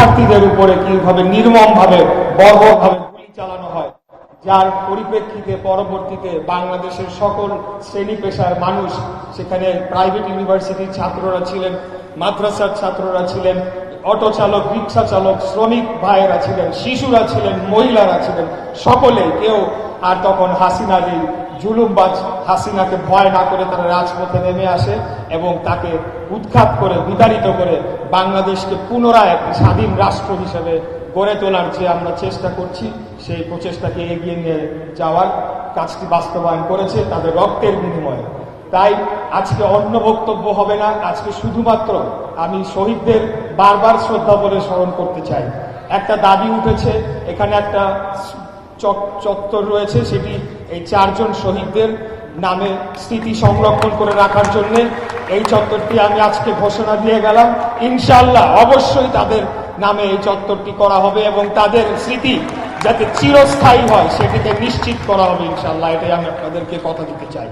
শিক্ষার্থীদের উপরে কিভাবে নির্মমভাবে বর্বরভাবে গুলি চালানো হয়, যার পরিপ্রেক্ষিতে পরবর্তীতে বাংলাদেশের সকল শ্রেণী পেশার মানুষ, সেখানে প্রাইভেট ইউনিভার্সিটির ছাত্ররা ছিলেন, মাদ্রাসার ছাত্ররা ছিলেন, অটো চালক, রিক্সা চালক, শ্রমিক ভাইয়েরা ছিলেন, শিশুরা ছিলেন, মহিলারা ছিলেন, সকলে কেউ আর তখন হাসিনার এই জুলুমবাজ হাসিনাকে ভয় না করে তারা রাজপথে নেমে আসে এবং তাকে উৎখাত করে বিতাড়িত করে বাংলাদেশকে পুনরায় একটি স্বাধীন রাষ্ট্র হিসেবে গড়ে তোলার যে আমরা চেষ্টা করছি, সেই প্রচেষ্টাকে এগিয়ে নিয়ে যাওয়ার কাজটি বাস্তবায়ন করেছে তাদের রক্তের বিনিময়ে। তাই আজকে অন্য বক্তব্য হবে না, আজকে শুধুমাত্র আমি শহীদদের বারবার শ্রদ্ধা বলে স্মরণ করতে চাই। একটা দাবি উঠেছে, এখানে একটা চত্বর রয়েছে, সেটি এই 4 জন শহীদদের নামে স্মৃতি সংরক্ষণ করে রাখার জন্য এই চত্বরটি আমি আজকে ঘোষণা দিয়ে গেলাম। ইনশাআল্লাহ অবশ্যই তাদের নামে এই চত্বরটি করা হবে এবং তাদের স্মৃতি যাতে চিরস্থায়ী হয় সেটিকে নিশ্চিত করা হবে ইনশাআল্লাহ, এটাই আমি আপনাদেরকে কথা দিতে চাই।